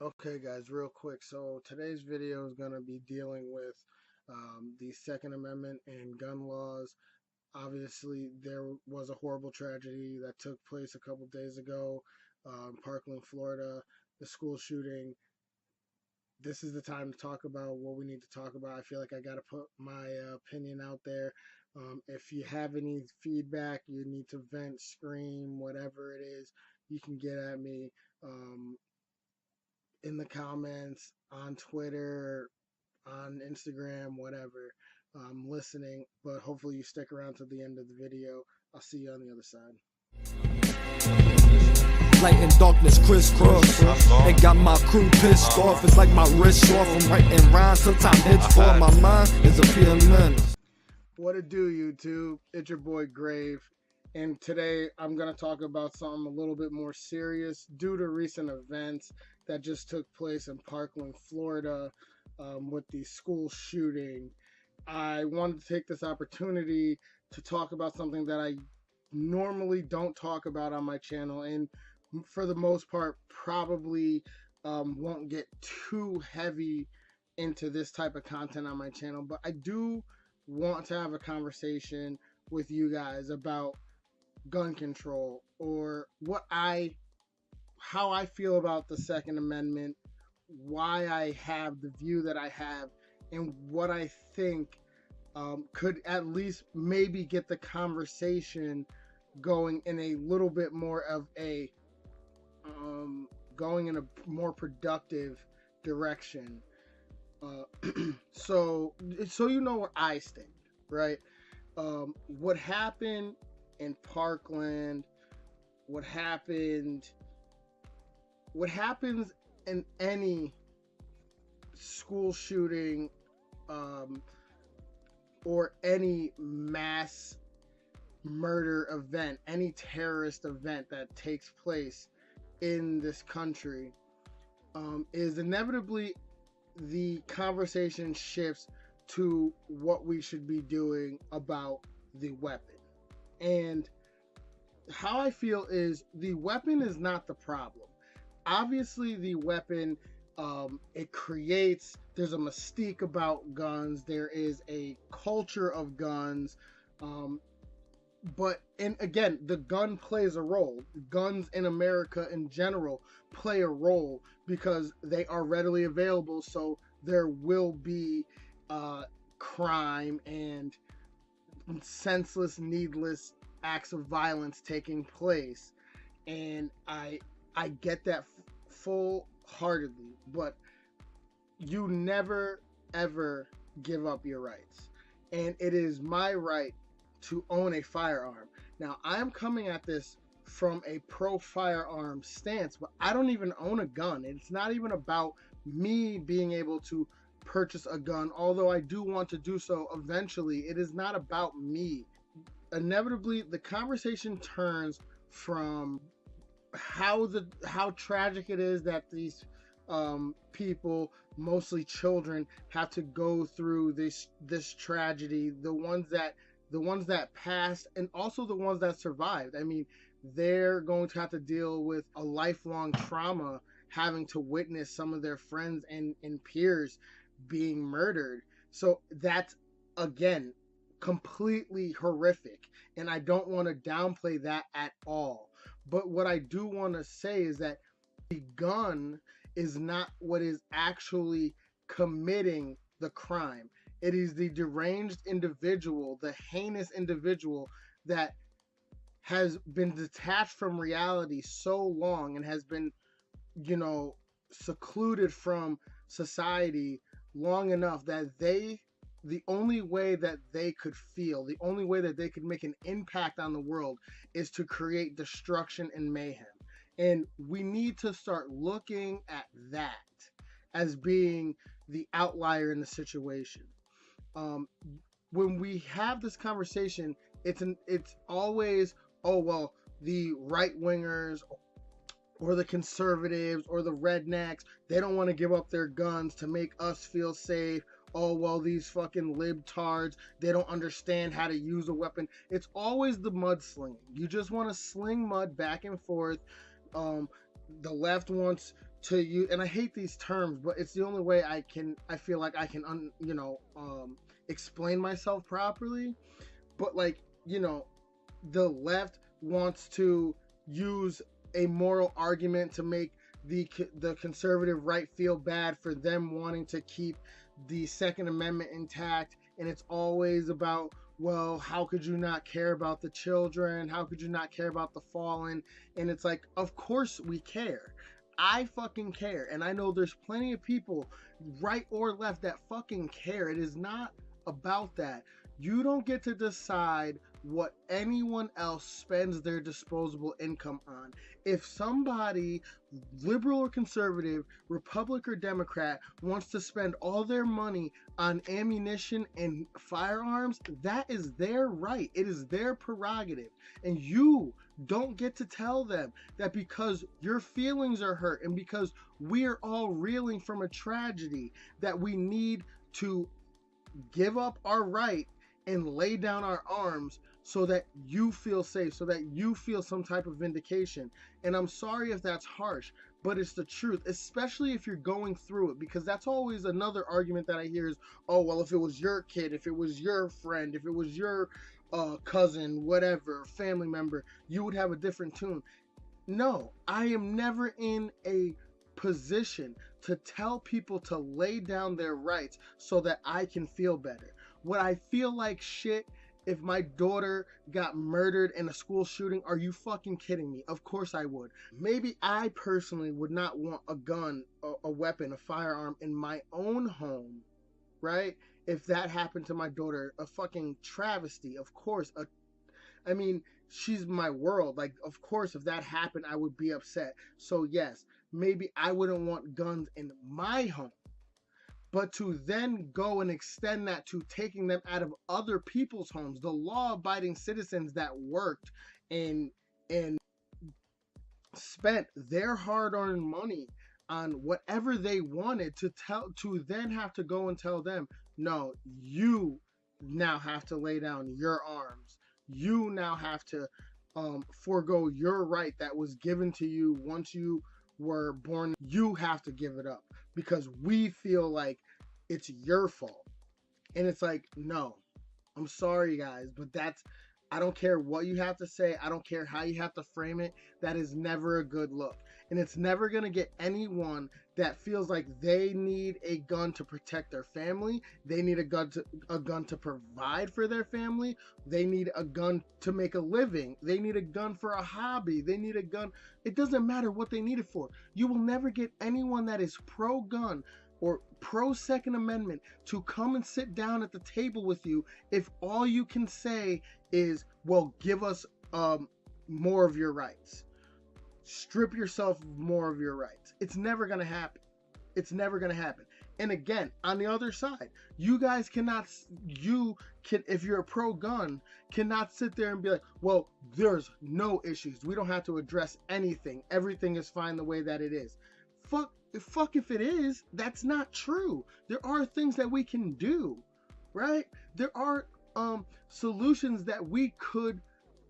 Okay, guys, real quick. So today's video is going to be dealing with the Second Amendment and gun laws. Obviously, there was a horrible tragedy that took place a couple days ago in Parkland, Florida, the school shooting. This is the time to talk about what we need to talk about. I feel like I got to put my opinion out there. If you have any feedback, you need to vent, scream, whatever it is, you can get at me. In the comments, on Twitter, on Instagram, whatever. I'm listening, but hopefully you stick around to the end of the video. I'll see you on the other side. Light and darkness crisscross. It got my crew pissed off. It's like my wrist off. I'm writing rhymes till time hits for my mind is a pure menace. What it do, YouTube? It's your boy Grave, and today I'm going to talk about something a little bit more serious due to recent events that just took place in Parkland, Florida, with the school shooting. I wanted to take this opportunity to talk about something that I normally don't talk about on my channel, and for the most part probably won't get too heavy into this type of content on my channel, but I do want to have a conversation with you guys about gun control, or how I feel about the Second Amendment, why I have the view that I have, and what I think could at least maybe get the conversation going in a little bit more of a going in a more productive direction. So you know where I stand, right? What happened in Parkland, what happens in any school shooting, or any mass murder event, any terrorist event that takes place in this country, is inevitably the conversation shifts to what we should be doing about the weapon. And how I feel is the weapon is not the problem. Obviously, the weapon, there's a mystique about guns, there is a culture of guns, and again, the gun plays a role. Guns in America in general play a role because they are readily available, so there will be crime and senseless, needless acts of violence taking place, and I get that full-heartedly, but you never ever give up your rights, and it is my right to own a firearm. Now, I am coming at this from a pro-firearm stance, but I don't even own a gun. It's not even about me being able to purchase a gun, although I do want to do so eventually. It is not about me. Inevitably, the conversation turns from how tragic it is that these people, mostly children, have to go through this tragedy. The ones that passed, and also the ones that survived. I mean, they're going to have to deal with a lifelong trauma, having to witness some of their friends and peers being murdered. So that's, again, completely horrific, and I don't want to downplay that at all. But what I do want to say is that the gun is not what is actually committing the crime. It is the deranged individual, the heinous individual that has been detached from reality so long and has been, secluded from society long enough that the only way that they could feel, the only way that they could make an impact on the world is to create destruction and mayhem. And we need to start looking at that as being the outlier in the situation. When we have this conversation, it's always, oh well, the right wingers or the conservatives or the rednecks, they don't want to give up their guns to make us feel safe. Oh well, these fucking libtards, they don't understand how to use a weapon. It's always the mudslinging. You just want to sling mud back and forth. The left wants to use, and I hate these terms, but it's the only way I feel like I can explain myself properly. But like, the left wants to use a moral argument to make the conservative right feel bad for them wanting to keep the Second Amendment intact, and it's always about, well, how could you not care about the children? How could you not care about the fallen? And it's like, of course we care. I fucking care, and I know there's plenty of people, right or left, that fucking care. It is not about that. You don't get to decide what anyone else spends their disposable income on. If somebody, liberal or conservative, Republican or Democrat, wants to spend all their money on ammunition and firearms, that is their right. It is their prerogative. And you don't get to tell them that because your feelings are hurt and because we are all reeling from a tragedy that we need to give up our right and lay down our arms so that you feel safe, so that you feel some type of vindication. And I'm sorry if that's harsh, but it's the truth, especially if you're going through it, because that's always another argument that I hear is, oh, well, if it was your kid, if it was your friend, if it was your cousin, whatever, family member, you would have a different tune. No, I am never in a position to tell people to lay down their rights so that I can feel better. Would I feel like shit if my daughter got murdered in a school shooting? Are you fucking kidding me? Of course I would. Maybe I personally would not want a gun, a weapon, a firearm in my own home, right? If that happened to my daughter, a fucking travesty. Of course, I mean, she's my world. Like, of course, if that happened, I would be upset. So yes, maybe I wouldn't want guns in my home. But to then go and extend that to taking them out of other people's homes, the law-abiding citizens that worked and spent their hard-earned money on whatever they wanted, to then have to go and tell them, no, you now have to lay down your arms. You now have to forego your right that was given to you once you were born. You have to give it up because we feel like it's your fault. And it's like, no, I'm sorry, guys, but I don't care what you have to say. I don't care how you have to frame it. That is never a good look. And it's never going to get anyone that feels like they need a gun to protect their family. They need a gun to provide for their family. They need a gun to make a living. They need a gun for a hobby. They need a gun. It doesn't matter what they need it for. You will never get anyone that is pro-gun or pro-Second Amendment to come and sit down at the table with you if all you can say is, well, give us more of your rights. Strip yourself of more of your rights. It's never going to happen. It's never going to happen. And again, on the other side, you guys if you're a pro-gun, cannot sit there and be like, well, there's no issues. We don't have to address anything. Everything is fine the way that it is. Fuck if it is. That's not true. There are things that we can do, right? There are solutions that we could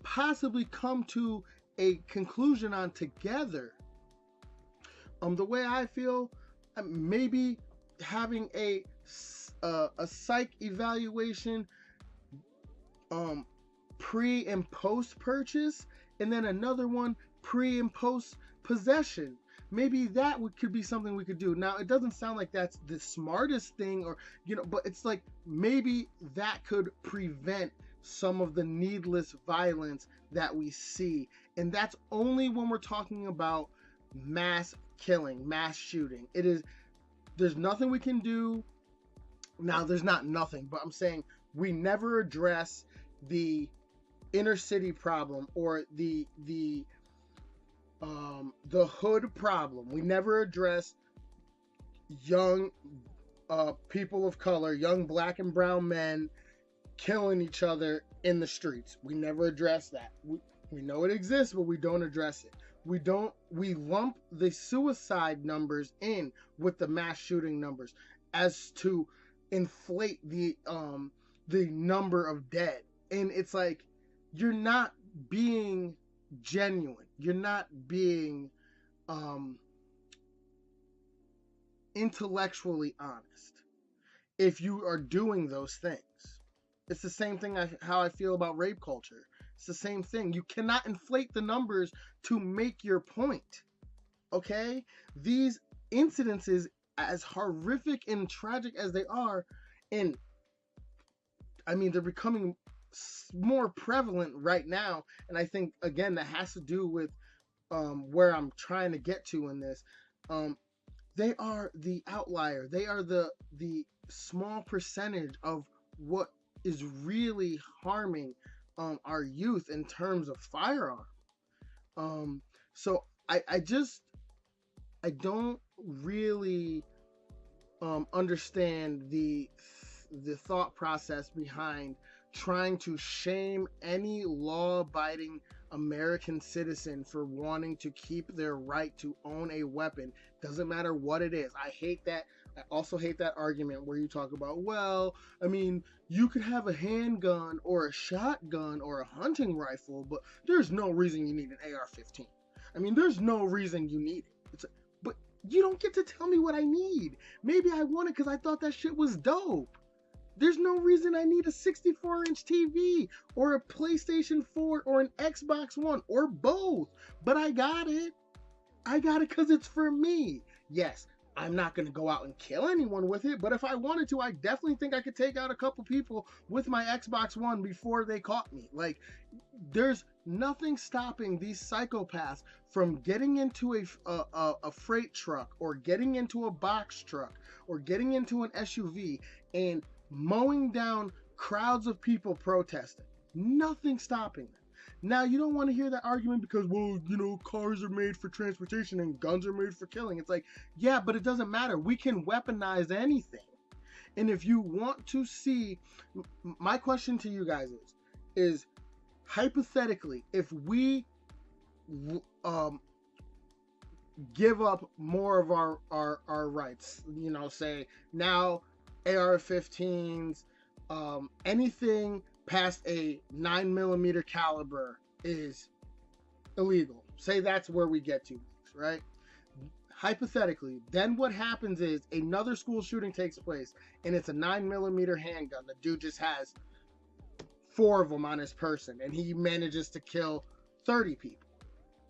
possibly come to a conclusion on together. The way I feel, maybe having a psych evaluation pre and post purchase, and then another one pre and post possession. Maybe that could be something we could do. Now, it doesn't sound like that's the smartest thing, or but it's like maybe that could prevent some of the needless violence that we see. And that's only when we're talking about mass killing, mass shooting. There's nothing we can do. Now, there's not nothing, but I'm saying we never address the inner city problem or the hood problem. We never address young people of color, young black and brown men killing each other in the streets. We never address that. We know it exists, but we don't address it. We lump the suicide numbers in with the mass shooting numbers as to inflate the number of dead. And it's like, you're not being genuine. You're not being intellectually honest if you are doing those things. It's the same thing how I feel about rape culture. It's the same thing. You cannot inflate the numbers to make your point. Okay? These incidences, as horrific and tragic as they are, and I mean, they're becoming more prevalent right now. And I think, again, that has to do with where I'm trying to get to in this. They are the outlier. They are the small percentage of what is really harming our youth in terms of firearm. So I don't really understand the thought process behind trying to shame any law-abiding American citizen for wanting to keep their right to own a weapon. Doesn't matter what it is. I hate that. I also hate that argument where you talk about, well, I mean, you could have a handgun or a shotgun or a hunting rifle, but there's no reason you need an AR-15. I mean, there's no reason you need it. But you don't get to tell me what I need. Maybe I want it because I thought that shit was dope. There's no reason I need a 64-inch TV or a PlayStation 4 or an Xbox One or both. But I got it. I got it because it's for me. Yes, I'm not going to go out and kill anyone with it, but if I wanted to, I definitely think I could take out a couple people with my Xbox One before they caught me. Like, there's nothing stopping these psychopaths from getting into a freight truck or getting into a box truck or getting into an SUV and mowing down crowds of people protesting. Nothing stopping them. Now, you don't want to hear that argument because, well, you know, cars are made for transportation and guns are made for killing. It's like, yeah, but it doesn't matter. We can weaponize anything. And if you want to see, my question to you guys is hypothetically, if we give up more of our rights, you know, say now AR-15s, anything past a 9mm caliber is illegal. Say that's where we get to, right? Hypothetically, then what happens is another school shooting takes place and it's a 9mm handgun. The dude just has 4 of them on his person and he manages to kill 30 people.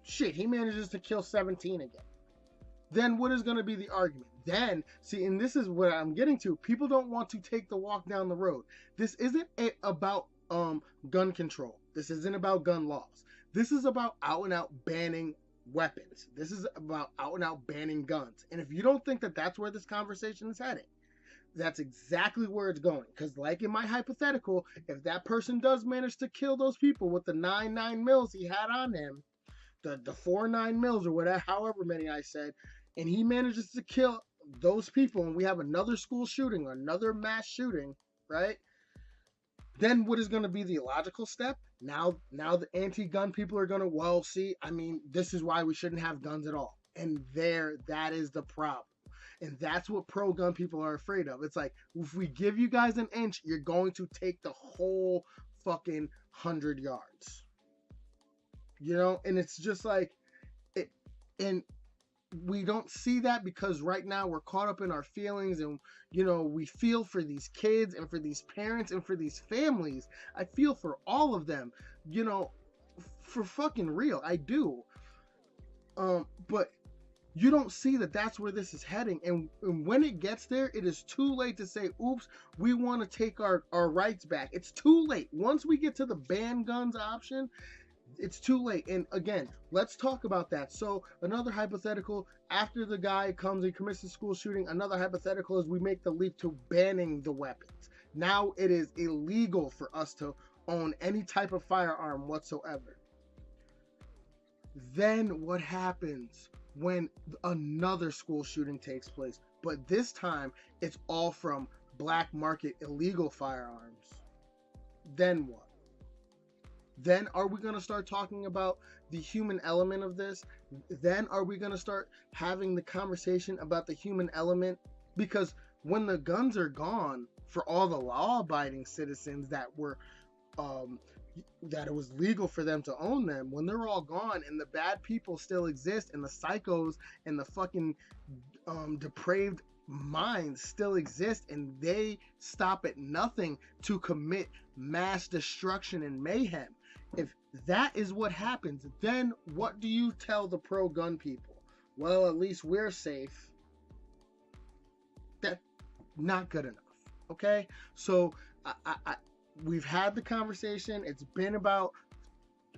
Shit, he manages to kill 17 again. Then what is going to be the argument? Then, see, and this is what I'm getting to. People don't want to take the walk down the road. This isn't about gun control. This isn't about gun laws. This is about out and out banning weapons. This is about out and out banning guns. And if you don't think that that's where this conversation is heading, that's exactly where it's going. Because like in my hypothetical, if that person does manage to kill those people with the 9.9 he had on him, the 4.9 or whatever, however many I said, and he manages to kill those people, and we have another school shooting or another mass shooting, right? Then what is going to be the logical step? Now the anti-gun people are going to, well, see, I mean, this is why we shouldn't have guns at all. And that is the problem. And that's what pro-gun people are afraid of. It's like, if we give you guys an inch, you're going to take the whole fucking 100 yards. You know? And it's just like, and we don't see that because right now we're caught up in our feelings and, you know, we feel for these kids and for these parents and for these families. I feel for all of them, you know, for fucking real. I do. But you don't see that that's where this is heading. And when it gets there, it is too late to say, oops, we want to take our rights back. It's too late. Once we get to the ban guns option, it's too late. And again, let's talk about that. So another hypothetical, after the guy comes and commits a school shooting, another hypothetical is we make the leap to banning the weapons. Now it is illegal for us to own any type of firearm whatsoever. Then what happens when another school shooting takes place? But this time it's all from black market illegal firearms. Then what? Then are we going to start talking about the human element of this? Then are we going to start having the conversation about the human element? Because when the guns are gone for all the law-abiding citizens that were, that it was legal for them to own them, when they're all gone and the bad people still exist and the psychos and the fucking depraved minds still exist, and they stop at nothing to commit mass destruction and mayhem. If that is what happens, then what do you tell the pro-gun people? Well, at least we're safe. That's not good enough. Okay, so we've had the conversation. It's been about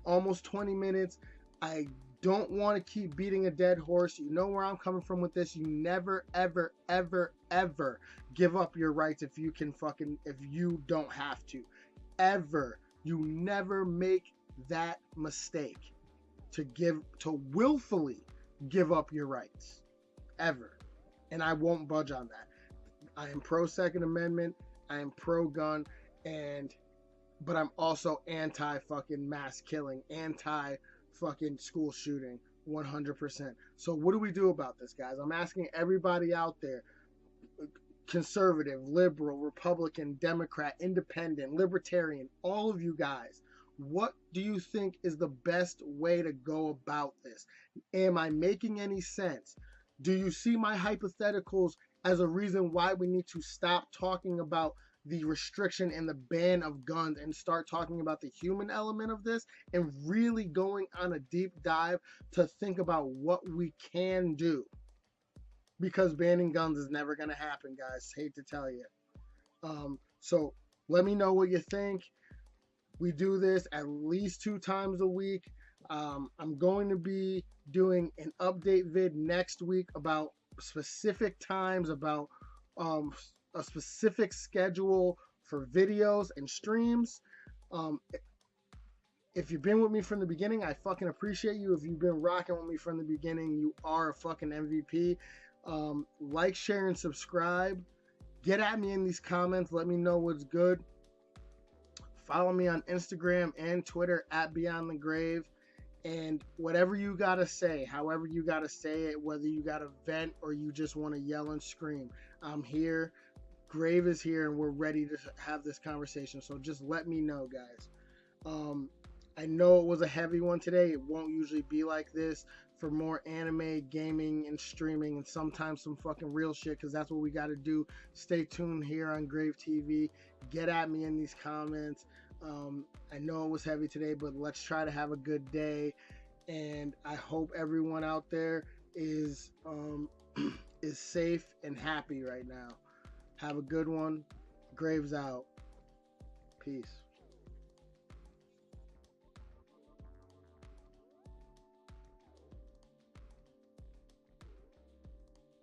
almost 20 minutes. I don't want to keep beating a dead horse. You know where I'm coming from with this. You never, ever, ever, ever give up your rights if you don't have to. Ever. You never make that mistake to willfully give up your rights. Ever. And I won't budge on that. I am pro Second Amendment. I am pro gun, but I'm also anti fucking mass killing, anti fucking school shooting, 100%. So what do we do about this, guys? I'm asking everybody out there, conservative, liberal, Republican, Democrat, independent, libertarian, all of you guys, what do you think is the best way to go about this? Am I making any sense? Do you see my hypotheticals as a reason why we need to stop talking about the restriction and the ban of guns and start talking about the human element of this and really going on a deep dive to think about what we can do? Because banning guns is never going to happen, guys. Hate to tell you. So let me know what you think. We do this at least 2 times a week. I'm going to be doing an update vid next week about specific times, about a specific schedule for videos and streams. If you've been with me from the beginning, I fucking appreciate you. If you've been rocking with me from the beginning, you are a fucking MVP. Like, share, and subscribe. Get at me in these comments. Let me know what's good. Follow me on Instagram and Twitter at Beyond the Grave. And whatever you gotta say, however you gotta say it, whether you gotta vent or you just want to yell and scream, I'm here. Grave is here, and we're ready to have this conversation. So just let me know, guys. I know it was a heavy one today. It won't usually be like this. For more anime, gaming, and streaming, and sometimes some fucking real shit, because that's what we got to do. Stay tuned here on Grave TV. Get at me in these comments. I know it was heavy today, but let's try to have a good day. And I hope everyone out there is safe and happy right now. Have a good one. Graves out. Peace.